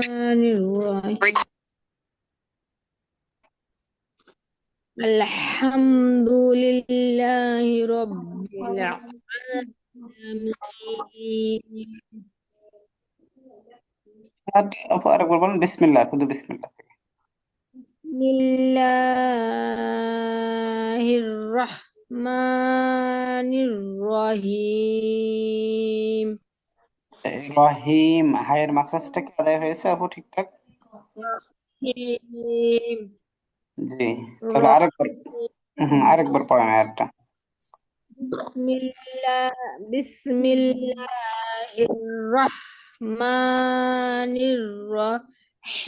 الرحيم الحمد لله رب العالمين আপু আরেকবার বলেন, বিসমিল্লাহ, শুধু বিসমিল্লাহ। بسم الله الرحمن الرحيم রহিম, হায়ের মাখরাজটা কি আদায় হয়েছে আপু ঠিকঠাক? رحيم জি, তাহলে আরেকবার, আরেকবার পড়েন আয়াতটা। بسم الله الرحمن الرحيم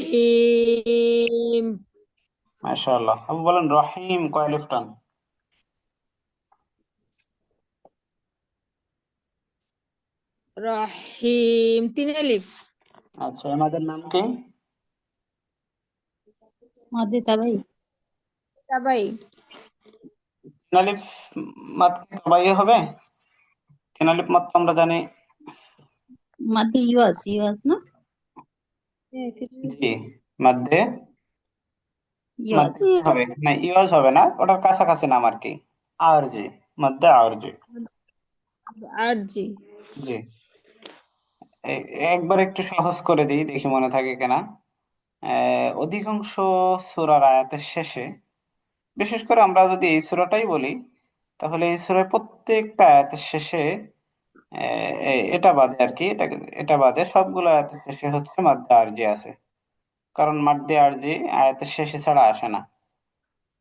মাশাআল্লাহ। আপু বলেন, রহিম কয় আলিফ টান? رحيم 3 ألف আচ্ছা, আমাদের নাম কি? মাঝে তাবাই তাবাই 3 আলিফ মাদ কি সবাই হবে? 3 আলিফ মাদ তো আমরা জানি। মাঝে ইওয়াজ ইওয়াজ না জি, মাধ্যে ইওয়াজ মাধ্যে কি হবে না, ইওয়াজ হবে না, ওটার কাছাকাছি নাম আর কি। আরজি, মাধ্যে আরজি। আরজি জি, একবার একটু সহজ করে দিই, দেখি মনে থাকে কিনা। অধিকাংশ সূরার আয়াতের শেষে, বিশেষ করে আমরা যদি এই সূরাটাই বলি, তাহলে এই সূরার প্রত্যেকটা আয়াতের শেষে এটা বাদে আর কি, এটা বাদে সবগুলো আয়াতের শেষে হচ্ছে মাদ্দে আরজি আছে। কারণ মাদ্দে আরজি আয়াতের শেষে ছাড়া আসে না।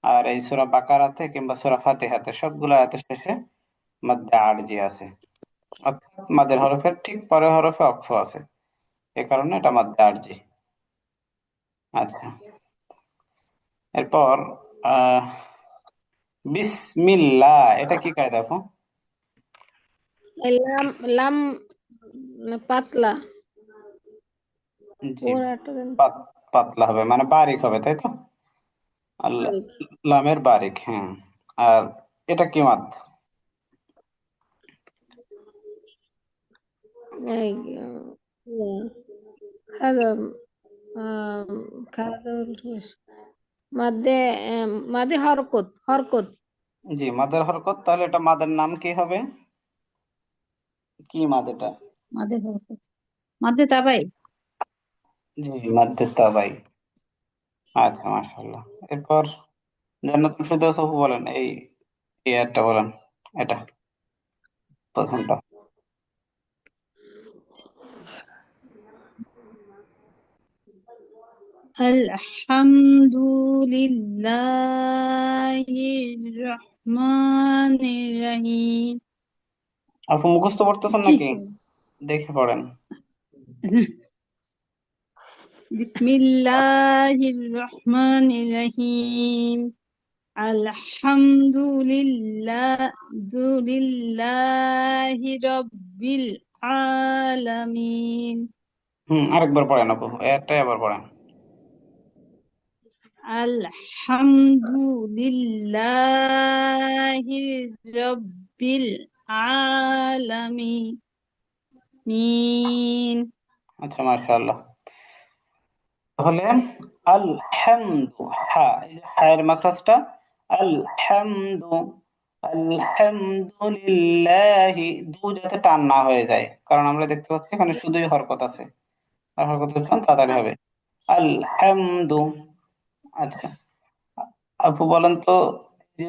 আর এই সূরা বাকারাতে কিংবা সূরা ফাতিহাতে সবগুলো আয়াতের শেষে মাদ্দে আরজি আছে, অর্থাৎ মাদের হরফের ঠিক পরের হরফে অক্ফ আছে। এ কারণে এটা মাদ্দে আরজি। আচ্ছা, এরপর আহ বিসমিল্লাহ, এটা কি কায়দা আপু? লাম লাম পাতলা জি, পুরাটা পাতলা হবে মানে বারিক হবে, তাই তো? আর লামের বারিক, হ্যাঁ। আর এটা কি মাদ? এই, খাজা খাজা মাদে মাদে হরকত হরকত জি, মাদের হরকত। তাহলে এটা মাদের নাম কি হবে? কি মাদ এটা? মাঝে হরকত মাঝে তাবাই জি, মাদ্দে তাবাই। আচ্ছা, মাশাআল্লাহ। এরপর জান্নাতুল ফেরদৌস আপু বলেন, এই একটা বলেন, এটা প্রথমটা। আলহামদুলিল্লাহির রহমানির রহিম আপু মুখস্থ পড়তেছেন জি নাকি? দেখে পড়েন। বিসমিল্লাহির রহমানির রহিম আলহামদুলিল্লাহি রাব্বিল আলামিন আরেকবার পড়েন আপু, একটাই আবার পড়েন। আলহামদুলিল্লাহি রাব্বিল আলামিন আচ্ছা, মাশাআল্লাহ। তাহলে আল হামদু, হা, এই যে হায়ের মাখরাজটা আল হামদু, আলহামদুলিল্লাহি, দু যাতে টান না হয়ে যায়, কারণ আমরা দেখতে পাচ্ছি এখানে শুধুই হরকত আছে। আর হরকত উচ্চারণ তাড়াতাড়ি হবে। আল হামদু। আচ্ছা, আপু বলেন তো, যে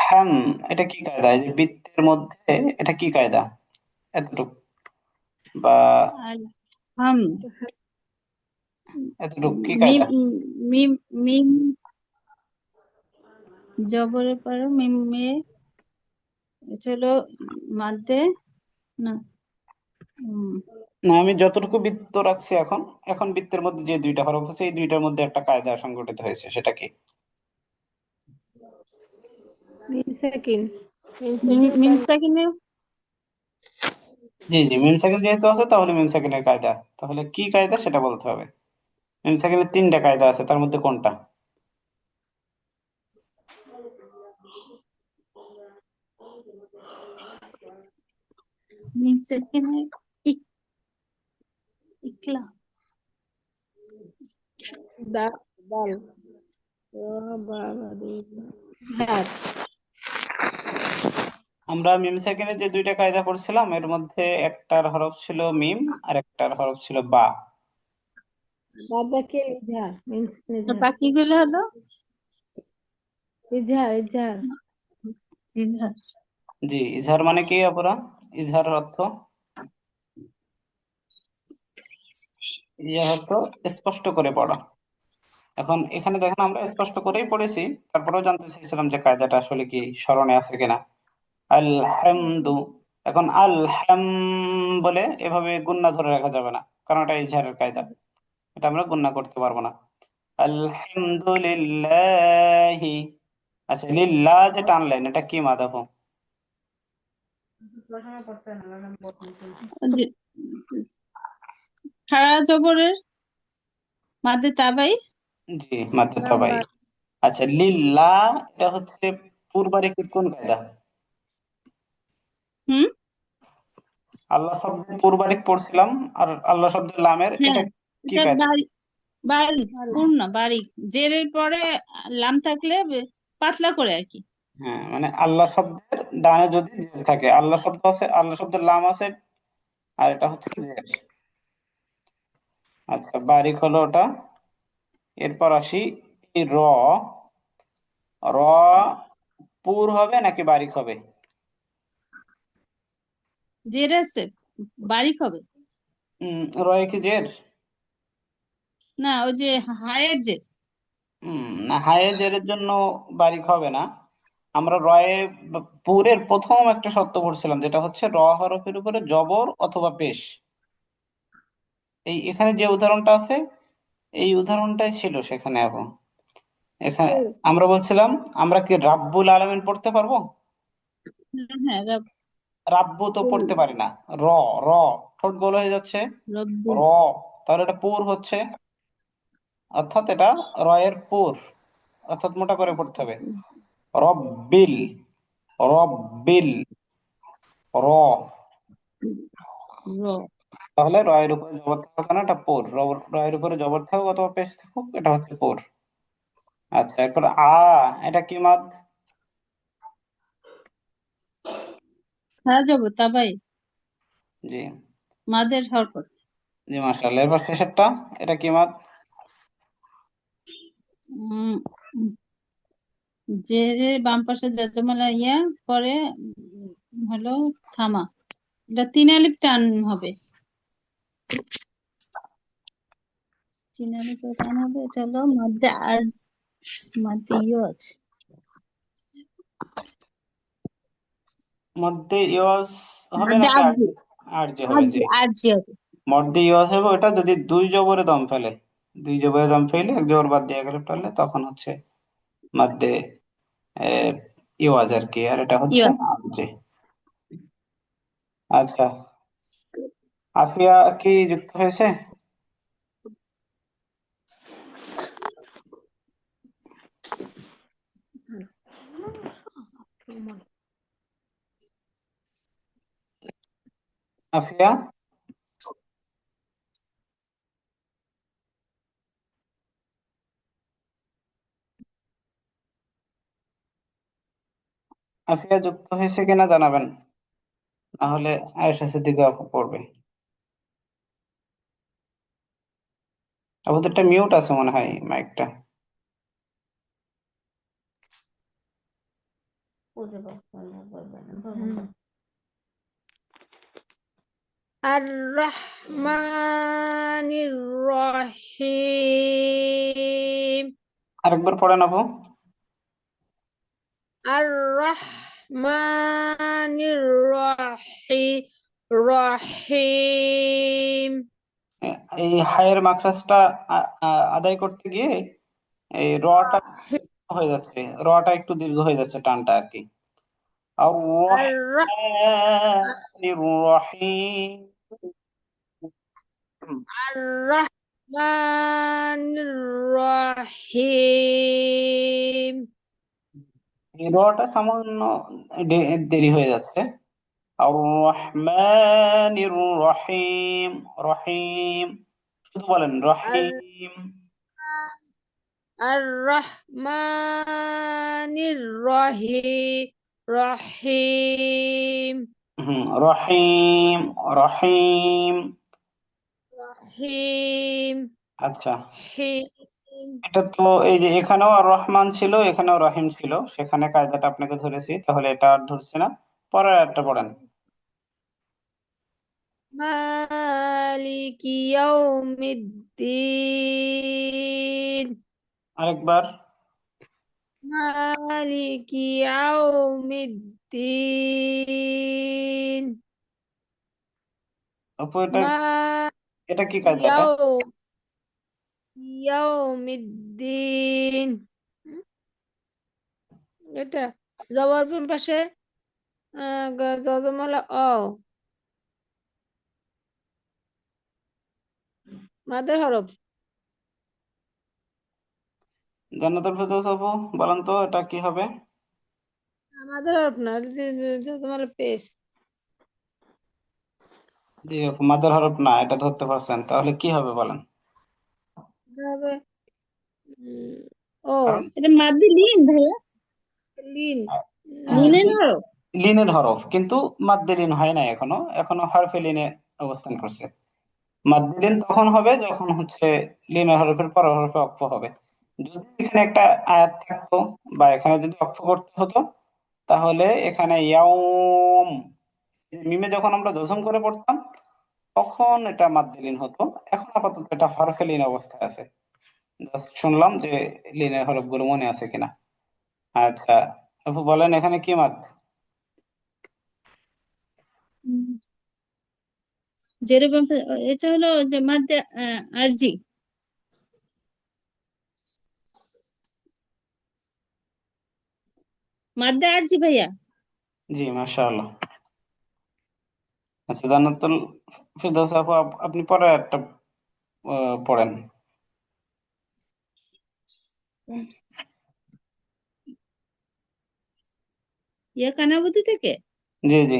হাম, এটা কি কায়দা? এই যে বৃত্তের মধ্যে এটা কি কায়দা? এতটুক বা আলহাম এতটুক কি মিম কায়দা? মিম মিম জবরের পরে মিমে এটা হলো মাদ্দে না না, আমি যতটুকু বৃত্ত রাখছি এখন, এখন বৃত্তের মধ্যে যে দুইটা হরফ আছে, এই দুইটার মধ্যে একটা কায়দা সংঘটিত হয়েছে, সেটা কি? মিম সেকিন মিম সাকিনের জি জি, মিম সেকেন্ড যেহেতু আছে, তাহলে মিম সেকেন্ডের কায়দা। তাহলে কি কায়দা সেটা বলতে হবে। মিম সেকেন্ডের 3টা কায়দা আছে, তার মধ্যে কোনটা? মিম সাকিনের ইকলা দা দাল ইজহার আমরা মিম সেকেন্ডে যে দুইটা কায়দা করছিলাম এর মধ্যে একটার হরফ ছিল মিম আর একটার হরফ ছিল বা। দাদাকে ইজহার মিন্স আর ইজহার বাকিগুলো হলো ইজহার ইজহার ইজহার। জি, ইজহার মানে কি অপরা? ইজহার অর্থ, ইজহার অর্থ স্পষ্ট করে পড়া। এখন এখানে দেখেন আমরা স্পষ্ট করেই পড়েছি, তারপরেও জানতে চাইছিলাম যে কায়দাটা আসলে কি স্মরণে আছে কিনা। আলহামদু, এখন আলহাম বলে এভাবে গুন্না ধরে রাখা যাবে না, কারণ এটা ইজহারের কায়দা, এটা আমরা গুন্না করতে পারবো না। আলহামদুলিল্লাহি, আচ্ছা লিল্লাহ যে টানলেন এটা কি মাদাফু? যে খাড়া জবরের মাঝে তাবাই। জি, মাদ্দে তাবাই। আচ্ছা লিল্লাহ এটা হচ্ছে পূর্বারিকের কোন কায়দা? হুম, আল্লাহ শব্দের পূর্বারিক পড়ছিলাম, আর আল্লাহ শব্দের লামের এটা হ্যাঁ, কি এটা কায়দা? বারিক পূর্ণ বারিক, জেরের পরে লাম থাকলে পাতলা করে আর কি। হ্যাঁ, মানে আল্লাহ শব্দের ডানে যদি জের থাকে, আল্লাহ শব্দ আছে, আল্লাহ শব্দের লাম আছে, আর এটা হচ্ছে জের। আচ্ছা বারিক হলো ওটা। এরপর আসি এই র পুর হবে নাকি বারিক হবে? জের আছে, বারিক হবে। রয়ে কি জের? না, ওই যে হায়ের জের। না, হায়ে জেরের জন্য বারিক হবে না। আমরা রয়ে পুরের প্রথম একটা শর্ত পড়ছিলাম, যেটা হচ্ছে র হরফের উপরে জবর অথবা পেশ। এই এখানে যে উদাহরণটা আছে এই উদাহরণটাই ছিল সেখানে। এখন এখানে আমরা বলছিলাম আমরা কি রাব্বুল আলামিন পড়তে পারবো? হ্যাঁ, হ্যাঁ, রাব্বু তো পড়তে পারি না। র র ঠোঁট গোল হয়ে যাচ্ছে, রব্বুল। র, তাহলে এটা পুর হচ্ছে, অর্থাৎ এটা রয়ের পুর, অর্থাৎ মোটা করে পড়তে হবে। রব্বিল, রব্বিল, র, র তাহলে রয়ের উপরে জবর থাকুক না, এটা পুর। রয়ের উপরে জবর থাকুক অথবা পেশ থাকুক, এটা হচ্ছে পুর। আচ্ছা এরপর এটা কি মাদ? খাড়া জবর তাবাই, জি, মাদের হরকত। জি মাশাআল্লাহ। এরপর শেষেরটা এটা কি মাদ? উম জেরের বাম পাশে জাজমালা ইয়া পরে হলো থামা, এটা 3 আলিফ টান হবে। 3 আলিফ টান হবে, এটা হলো মাদ্দে আর মাদ্দে ইও আছে। মধ্যে ইওয়াজ হবে মাদ্দে নাকি আরজি, আরজি হবে? জি, আরজি আরজি হবে। মধ্যে ইওয়াজ হবে ওটা যদি দুই জবরে দম ফেলে। দুই জবরে দম ফেলে এক জবর বাদ দিয়ে গেলে ফেললে তখন হচ্ছে মধ্যে ইওয়াজ আর কি, আর এটা হচ্ছে ইয়া আরজি। আচ্ছা, আফিয়া কি যুক্ত হয়েছে? আফিয়া, আফিয়া যুক্ত হয়েছে কিনা জানাবেন, না হলে আয়েশা সিদ্দিকা আপু পড়বে। আপুদেরটা মিউট আছে মনে হয় মাইকটা। আর রহমানির রহিম আরেকবার পড়েন আপু। আর রহমানির রহিম এই হায়ের মাখরাজটা আদায় করতে গিয়ে এই রটা হয়ে যাচ্ছে, রটা একটু দীর্ঘ হয়ে যাচ্ছে, টানটা আর কি। আর আর রহমানির রহিম। আর রহমানির রহিম এই রটা সামান্য দেরি হয়ে যাচ্ছে। আর রহমানির রহিম, রহিম শুধু বলেন আর রহিম। আর রহমানির রহিম রহিম, রহিম। রহিম আচ্ছা, হিম এটা তো এই যে এখানেও আর রহমান ছিল, এখানেও রহিম ছিল, সেখানে কায়দাটা আপনাকে ধরেছি, তাহলে এটা আর ধরছি না। পরের একটা পড়েন। মালিকি ইয়াউমিদ্দিন আরেকবার। মালিকি ইয়াউমিদ্দিন আপু এটা মা এটা কি কায়দা এটা? ইয়াউ ইয়াউমিদ্দিন এটা জবর কোন পাশে জজমলা মাদের হরফ জান্নাতুল ফেরদৌস আপু, বলেন তো এটা কি হবে? মাদের হরফ না জজমলা পেশ জি আপু, মাদার হরফ না, এটা ধরতে পারছেন, তাহলে কি হবে বলেন? এটা হবে উম, ও কারণ এটা মাদ্দি লিন ভাইয়া, লিন হ্যাঁ, লিনের হরফ। লিনের হরফ, কিন্তু মাদ্দে লিন হয় না এখনো, এখনো হরফে লিনে অবস্থান করছে। মাদ্দে লিন তখন হবে যখন হচ্ছে লিনের হরফের পরের হরফে অক্ফ হবে। যদি এখানে একটা আয়াত থাকতো বা এখানে যদি অক্ফ করতে হতো, তাহলে এখানে ইয়াউম, মিমে যখন আমরা যজম করে পড়তাম তখন এটা মাদ্দে লিন হতো। এখন আপাতত এটা হরফে লিন অবস্থায় আছে। জাস্ট শুনলাম যে লিনের হরফগুলো মনে আছে কিনা। আচ্ছা আপু বলেন এখানে কি মাদ? উম, যেরকম এটা হলো যে মাদ্দে আরজি, মাদ্দে আরজি ভাইয়া। জি মাশাআল্লাহ। আচ্ছা জান্নাতুল ফেরদৌস আপু, আপনি পরে একটা পড়েন। ইয়া কানাবুতু থেকে জি জি।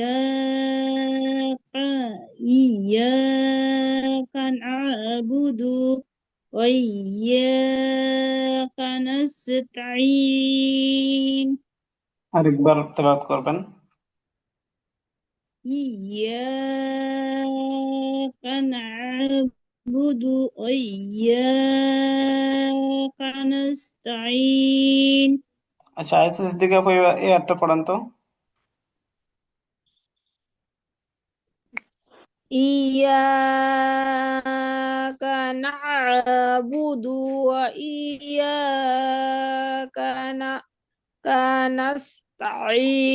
ইয়াকা ইয়াকা না'বুদু ওয়া ইয়াকা নাস্তাঈন। আরেকবার তেলাওয়াত করবেন। ইয়াকা না'বুদু ওয়া ইয়াকা নাস্তাঈন। আচ্ছা আইসিস দিকে আপু এই একটা পড়েন তো। ইyyaka na'budu wa iyyaka nasta'in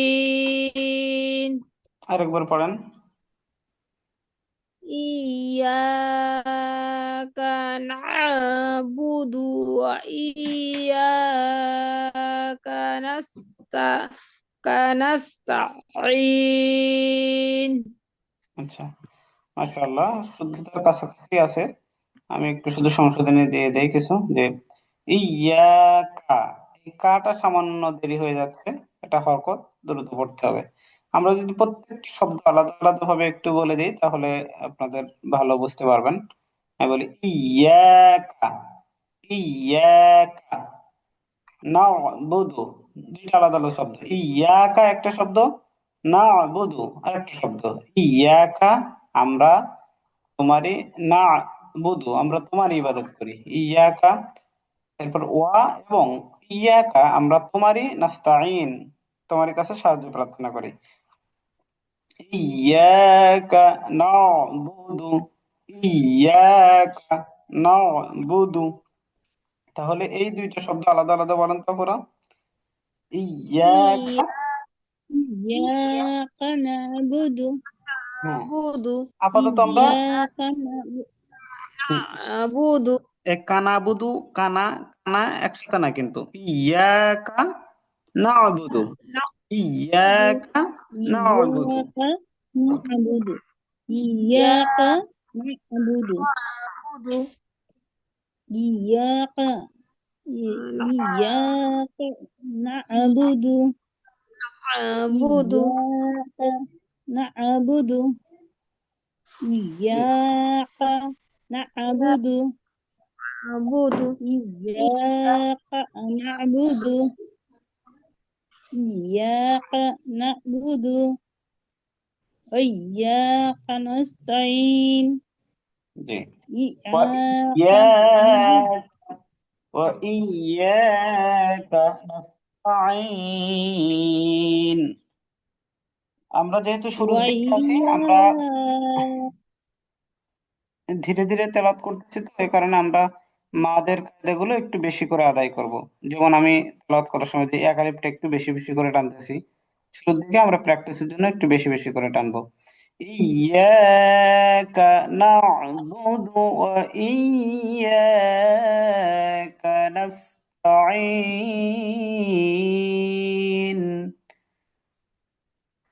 আরেকবার পড়েন। iyyaka na'budu wa iyyaka nasta'in আচ্ছা মাশাআল্লাহ, শুদ্ধতার কাছাকাছি আছে। আমি একটু শুধু সংশোধনী দিয়ে দেই কিছু, যে ইয়াকা, এই কাটা সামান্য দেরি হয়ে যাচ্ছে, এটা হরকত দ্রুত পড়তে হবে। আমরা যদি প্রত্যেকটি শব্দ আলাদা আলাদা ভাবে একটু বলে দিই তাহলে আপনাদের ভালো বুঝতে পারবেন। আমি বলি ইয়াকা, ইয়াকা না'বুদু, দুইটা আলাদা আলাদা শব্দ। ইয়াকা একটা শব্দ, না'বুদু আরেকটা শব্দ। ইয়াকা আমরা তোমারই, না'বুদু আমরা তোমারই ইবাদত করি। ইয়াকা, এরপর ওয়া এবং ইয়াকা আমরা তোমারই, নাস্তাঈন তোমারই কাছে সাহায্য প্রার্থনা করি। ইয়াকা না'বুদু, ইয়াকা না'বুদু। তাহলে এই দুইটা শব্দ আলাদা আলাদা বলেন তো পুরো। ইয়াকা, ইয়াকা না'বুদু হ্যাঁ, na'budu আপাতত আমরা ইয়াকা না'বুদু na'budu কানাবুদু, কানা কানা একসাথে না কিন্তু, ইয়াকা না'বুদু, ইয়াকা না'বুদু। ইয়াকা ওকে, না'বুদু ya ইয়াকা না'বুদু na'budu ইয়াকা ইয়াকা না'বুদু na'budu ইয়াকা না'বুদু إياك نعبد نعبد إياك نعبد إياك نعبد وإياك نستعين জি। إياك نعبد وإياك وإياك نستعين। আমরা যেহেতু শুরুর দিকে আছি, আমরা وإياك ধীরে ধীরে তেলাওয়াত করতেছি, তো এই কারণে আমরা মাদের কায়দাগুলো একটু বেশি করে আদায় করব। যেমন আমি তেলাওয়াত করার সময় যে এক আলিফটা একটু বেশি বেশি করে টানতেছি, শুরুর দিকে আমরা প্র্যাকটিসের জন্য একটু বেশি বেশি করে টানবো। ইয়াকা না'বুদু ওয়া ইয়াকা নাস্তাঈন।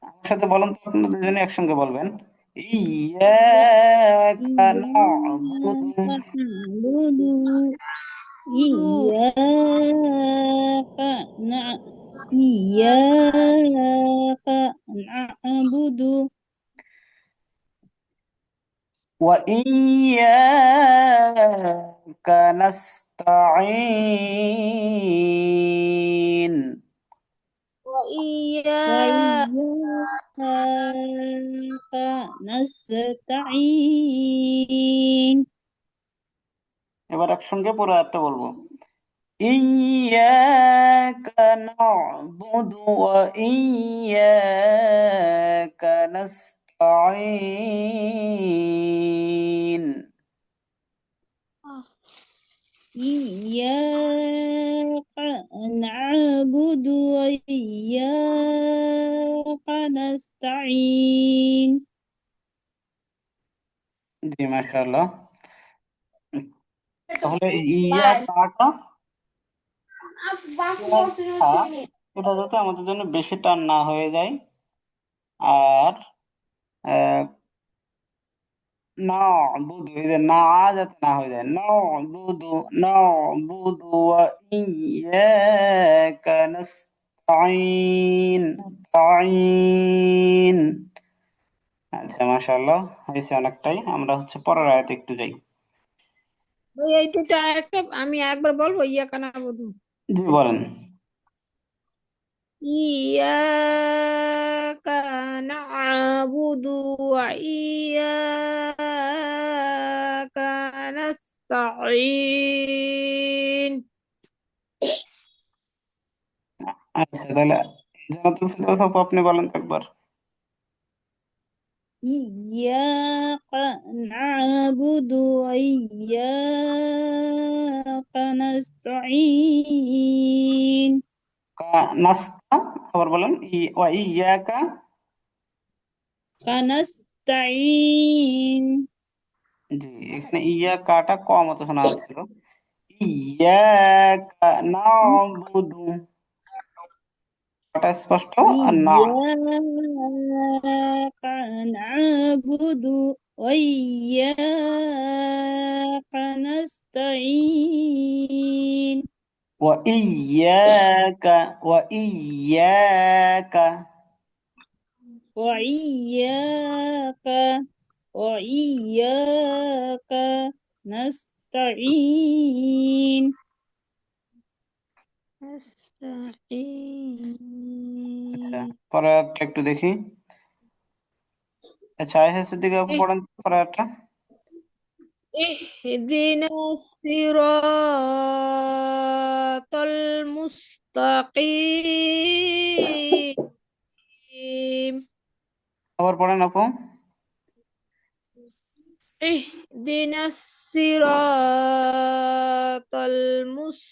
আমার সাথে বলেন তো, আপনারা দুজনে একসঙ্গে বলবেন, ইয়াকা না'বুদু। نعبد إياك نع إياك نعبد وإياك نستعين। وإياك وإياك نستعين এবার একসঙ্গে পুরো একটা বলবো, إياك نعبد وإياك نستعين। إياك نعبد وإياك نستعين জি, মাশাআল্লাহ। তাহলে ইয়া কাটা খা, এটা যাতে আমাদের জন্য বেশি টান না হয়ে যায়। আর আহ, না'বুদু, এই যে না যাতে না হয়ে যায়, না'বুদু ওয়া ইয়্যাকা নাস্তাঈন। তাঈন। আচ্ছা, মাশাআল্লাহ, হয়েছে অনেকটাই। আমরা পরের আয়াতে একটু যাই। ওই এইটুকু আরেকটা আমি একবার বলবো, ইয়াকা নাবুদু। জি, বলেন। ইয়াকা নাবুদু ওয়া ইয়াকা নাস্তাঈন। আচ্ছা, তাহলে জান্নাতুল ফেরদৌস আপু, আপনি বলেন তো একবার। إياك نعبد وإياك نستعين নাস্তা, আবার বলেন, ওয়া ইয়াকা। كنستعين জি, এখানে ইয়া কাটা ক মতো শোনা যাচ্ছিল। ইয়াকা না'বুদু, কাটা স্পষ্ট। আর না, إياك نعبد وإياك نستعين ওয়া ইয়াকা, ওয়া ইয়াকা। وإياك وإياك نستعين আচ্ছা, নাস্তাঈন। পরের আয়াতটা একটু দেখি। আচ্ছা, আয়েশা দিকে আপু পড়েন তো পরের আয়াতটা। اهدنا الصراط المستقيم. আবার পড়েন আপু। اهدنا الصراط المستقيم.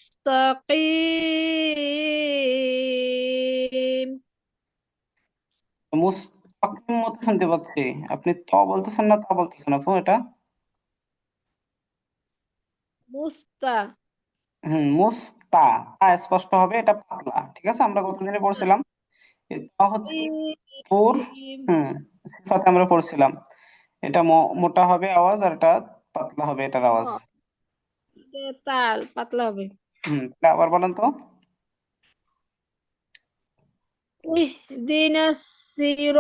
মুস্তাকিম মতো শুনতে পাচ্ছি। আপনি ত বলতেছেন না তা বলতেছেন আপু, এটা? মুস্তা মুস্তা, তা স্পষ্ট হবে, এটা পাতলা। ঠিক আছে, আমরা গতদিনে পড়ছিলাম তা হচ্ছে পুর। হুম, সিফাতে আমরা পড়ছিলাম, এটা মোটা হবে আওয়াজ, আর এটা পাতলা হবে এটার আওয়াজ। তাল পাতলা হবে। তাহলে আবার বলেন তো। اهدنا الصراط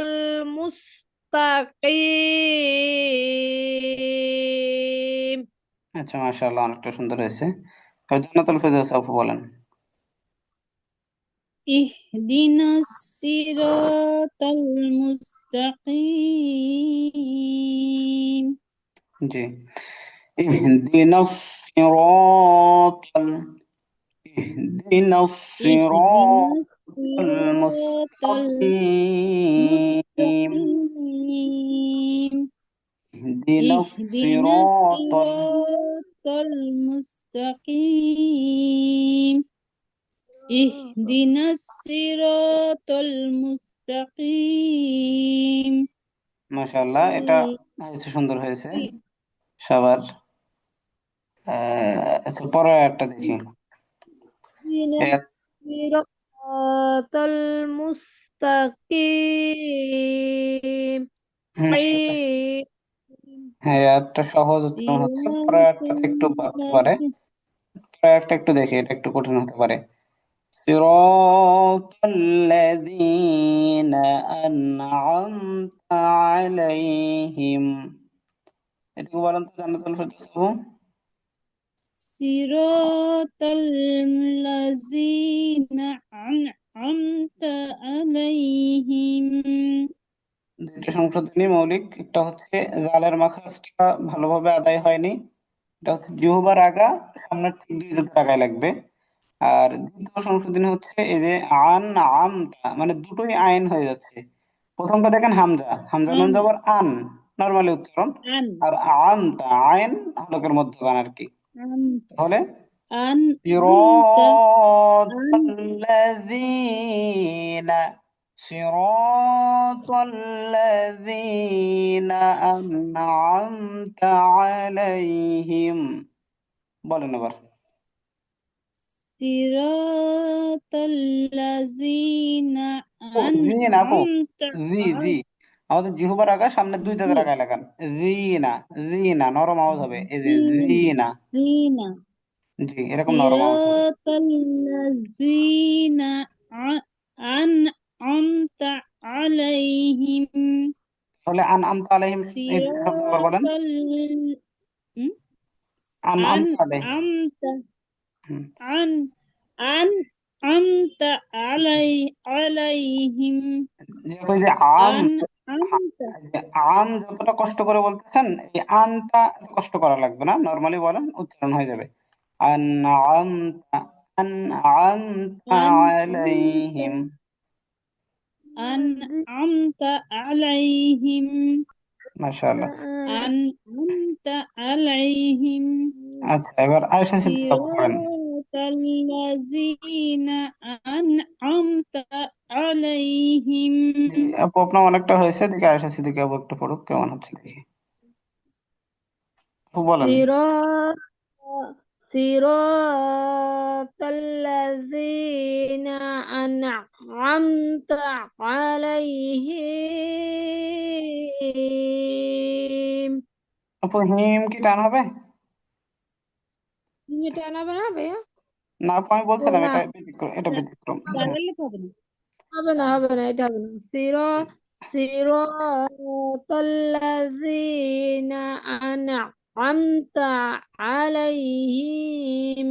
المستقيم. মুস্তাকিম। আচ্ছা, মাশাআল্লাহ, অনেকটা সুন্দর হয়েছে। এবার জান্নাতুল ফেরদৌস আপু বলেন। ইহদিনাস সিরাতাল মুস্তাকিম। জি। ইহদিনাস সিরাতাল ইহদিনাস ইহদিনাস সিরাতাল সিরাতাল মুস্তাকিম মুস্তাকিম। ইহদিনাস ইহদিনাস সিরাতাল সিরাতাল মুস্তাকিম। ইহদিনাস সিরাতাল মুস্তাকিম। মাশাআল্লাহ, এটা হয়েছে, সুন্দর হয়েছে সবার। আচ্ছা, পরের একটা দেখি। ইহদিনাস সিরাতাল মুস্তাকিম। হুম, হ্যাঁ, একটা সহজ উচ্চারণ হচ্ছে, পরের একটাতে একটু বাড়তে পারে। পরের একটা একটু দেখি, এটা একটু কঠিন হতে পারে। صراط الذين أنعمت عليهم। এটুকু বলেন তো জান্নাতুল ফেরদৌস আপু। সিরাতাল লাযিনা আন'আমতা আলাইহিম। দুইটা সংশোধনী মৌলিক, একটা হচ্ছে জালের মাখরাজটা ভালোভাবে আদায় হয়নি, এটা হচ্ছে জিহ্বার আগা সামনের ঠিক দুই দাঁতের আগায় লাগবে। আর দ্বিতীয় সংশোধনী হচ্ছে এই যে আন আমতা, মানে দুটোই আইন হয়ে যাচ্ছে। প্রথমটা দেখেন হামজা, হামজা নুন আন জবর আন, নরমালি উচ্চারণ। আন আর আমতা আইন হলকের মধ্যখান আর কি। আন তাহলে আমতা صراط আন الذين صراط الذين أنعمت عليهم বলেন এবার। সিরাতাল লাযিনা ও জি না আপু, আন'আমতা জি জি, আমাদের জিহ্বার আগা সামনে দুই দাঁতের আগায় লাগান। জি না, জি না, নরম আওয়াজ হবে, এই যে জি না। আলাইহিম। জি, এরকম নরম আওয়াজ হবে। সিরাতাল লাযিনা আন'আমতা আলাইহিম। তাহলে আন আমতা আলাইহিম, এই দুটো শব্দ আবার বলেন। সিরাতাল হুম? আন আন আমতা আলাইহিম। আমতা হুম। আন আন আমতা আলাইহিম। যে ওই যে আম, আন আমতা এই যে আম যতটা কষ্ট করে বলতেছেন, এই আনটা কষ্ট করা লাগবে না, নরমালি বলেন, উচ্চারণ হয়ে যাবে। আন আমতা, আন আমতা আন আমতা আলাইহিম। আন আমতা আলাইহিম। মাশাআল্লাহ। আন আমতা আলাইহিম। আচ্ছা, এবার আয়েশা সিদ্দিকা পড়েন। সিরাতাল লাযিনা আন'আমতা আলাইহিম। জি আপু, আপনার অনেকটা হয়েছে, দেখি আয়েশা সিদ্দিকা আপু একটু পড়ুক, কেমন হচ্ছে দেখি। আপু বলেন। صراط صراط الذين أنعمت عليهم। আপু হিম কি টান হবে? এটা আনাবে না ভাইয়া? না আপু, আমি বলছিলাম না, এটা ব্যতিক্রম, এটা ব্যতিক্রম। যাই হোক। চালালে হবে না। হবে না, হবে না, এটা হবে না। صراط الذين أنعمت عليهم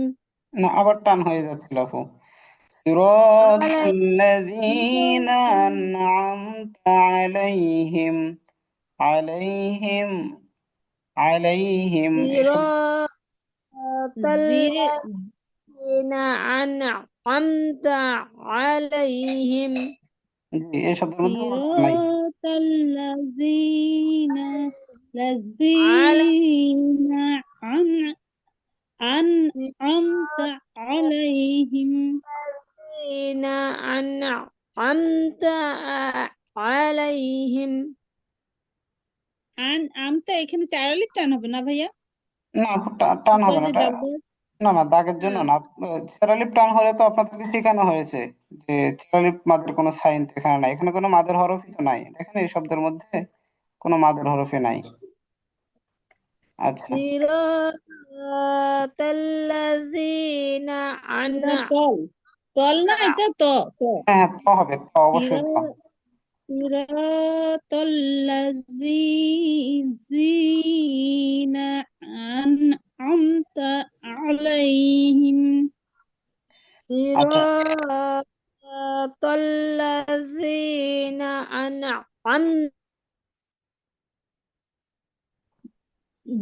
না, আবার টান হয়ে যাচ্ছিল আপু। صراط عليهم الذين أنعمت عليهم عليهم عليهم এসব। صراط জির الذين أنعمت عليهم জি, এই শব্দের মধ্যে কোনো টান নাই। সিরাতাল على লাযিনা আন'আমতা আলাইহিম। الذين أنعمت عليهم। আমতা এখানে চারালির টান হবে না ভাইয়া? না আপু, টান উপরে হবে না যে এটা। দাগ দেওয়া আছে। না না, দাগের জন্য হ্যাঁ, না। চেরালিপ টান হলে তো আপনাদেরকে শেখানো হয়েছে যে চেরালিপ মাদের কোনো সাইন এখানে নাই, এখানে কোনো মাদের হরফই তো নাই, দেখেন এই শব্দের মধ্যে কোনো মাদের হরফই নাই। আচ্ছা। صراط الذين এটা أنعمت তল তল না, এটা ত ত হ্যাঁ হ্যাঁ, ত হবে, ত অবশ্যই ত। صراط الذين أنعمت عليهم আচ্ছা, صراط الذين أنعمت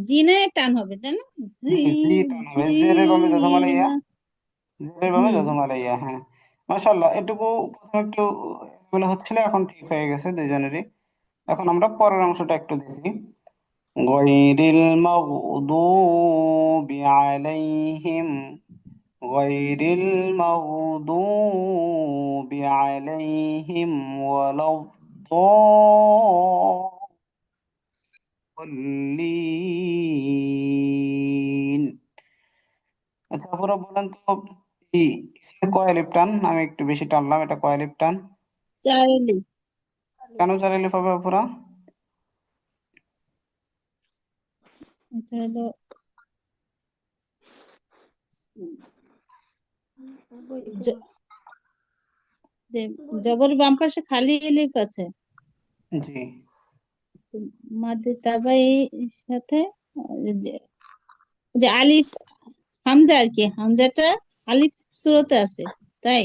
জিনায় টান হবে তাই না? জি টান হবে, জেরের বামে জজম আলাইয়া, জিনা। জেরের বামে জজম আলাইয়া, হ্যাঁ। মাশাআল্লাহ, এটুকু প্রথমে একটু এলোমেলো হচ্ছিল, এখন ঠিক হয়ে গেছে দুইজনেরই। এখন আমরা পরের অংশটা একটু দেখি। গয়রিল মাগদুবি আলাইহিম, গয়রিল মাগদুবি আলাইহিম ওয়ালাদ-দাল্লিন। আচ্ছা আপুরা বলেন তো, এই এখানে কয় আলিফ টান? আমি একটু বেশি টানলাম, এটা কয় আলিফ টান? চার্লি। কেন 4 আলিফ হবে আপুরা? এটা হলো জ- যে জবর বাম পাশে খালি লিপ আছে, জি। মাদ্দে তাবাই সাথে যে যে আলিফ হামজা আর কি, হামজাটা আলিফ সুরতে আছে তাই।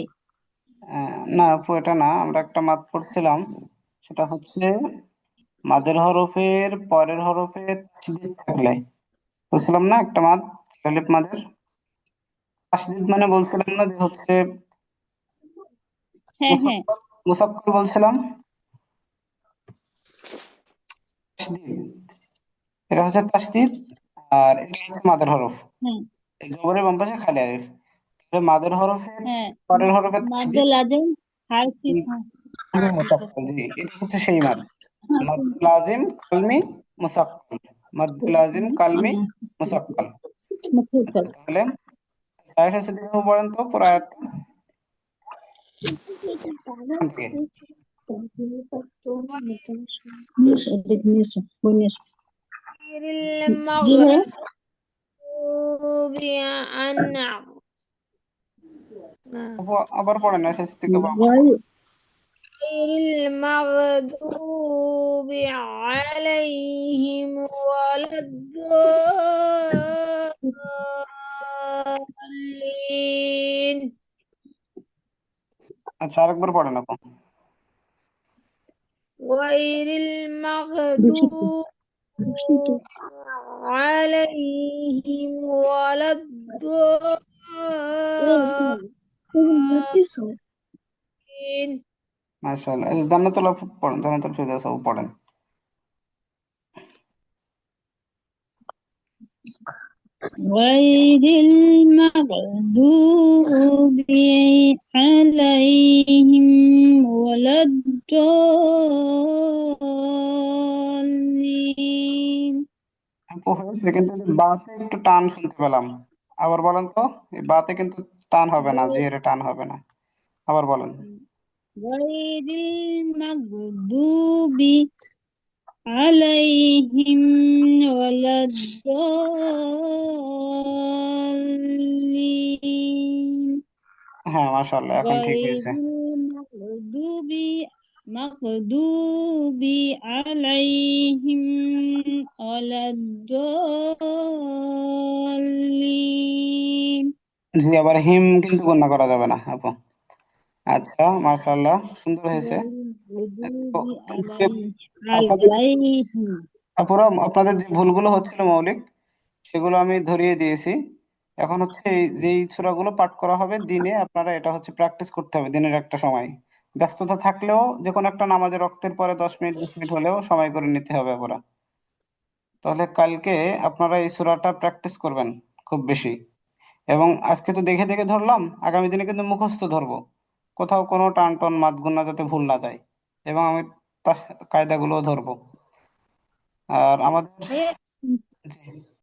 না আপু, এটা না, আমরা একটা মাদ পড়ছিলাম, সেটা হচ্ছে মাদের হরফের পরের হরফে তাসদিদ থাকলে, বলছিলাম না একটা মাদ, আলিফ মাদের তাসদিদ, মানে বলছিলাম না যে হচ্ছে হ্যাঁ হ্যাঁ মুসাক্কাল, মুসাক্কাল বলছিলাম, তাসদিদ, এটা হচ্ছে তাসদিদ, আর এটা হচ্ছে মাদের হরফ, হ্যাঁ এই জবরের বাম পাশে খালি আলিফ। তাহলে মাদের হরফের হ্যাঁ পরের হরফে মাদ্দে তাসদিদ, লাজেম হারফি মুসাক্কাল, জি এটা হচ্ছে সেই মাদ, মাদ লাজিম কালমি মুসাক্কাল, মাদ লাজিম কালমি মুসাক্কাল। আচ্ছা তাহলে আয়েশা সিদ্দিকা পড়েন তো পুরো আয়াতটা এখান থেকে। غير জি ভাইয়া। المغضوب عنهم আপু আবার পড়েন, আয়েশা সিদ্দিকা আবার غير পড়েন। غير المغضوب عليهم ولا الضالين আচ্ছা আরেকবার পড়েন আপু। غير المغضوب عليهم ولا الضالين মাশাআল্লাহ, এই যে জান্নাতুল আপু পড়েন, জান্নাতুল ফেরদৌস আপু পড়েন। غير المغضوب عليهم ولا الضالين। আপু হয়েছে, কিন্তু এই যে বাতে একটু টান শুনতে পেলাম, আবার বলেন তো। এই বাতে কিন্তু টান হবে না, জিহরে টান হবে না, আবার বলেন। غير المغضوب عليهم ولا الضالين। হ্যাঁ মাশাআল্লাহ, এখন ঠিক غير হয়েছে। المغضوب عليهم ولا الضالين। জি, আবার হিম কিন্তু গণ্য করা যাবে না আপু। আচ্ছা মাশাআল্লাহ, সুন্দর হয়েছে। غير المغضوب তো কিন্তু আপনাদের عليهم। আপুরা, আপনাদের যে ভুলগুলো হচ্ছিল মৌলিক, সেগুলো আমি ধরিয়ে দিয়েছি। এখন হচ্ছে এই যেই সূরাগুলো পাঠ করা হবে দিনে, আপনারা এটা হচ্ছে প্র্যাকটিস করতে হবে দিনের একটা সময়, ব্যস্ততা থাকলেও যে কোনো একটা নামাজের রক্তের পরে 10 মিনিট 20 মিনিট হলেও সময় করে নিতে হবে আপুরা। তাহলে কালকে আপনারা এই সূরাটা প্র্যাকটিস করবেন খুব বেশি। এবং আজকে তো দেখে দেখে ধরলাম, আগামী দিনে কিন্তু মুখস্থ ধরবো, কোথাও কোনো টান টান মাদ গুণা যাতে ভুল না যায়, এবং আমি তার কায়দাগুলোও ধরবো। আর আমাদের, ভাইয়া জি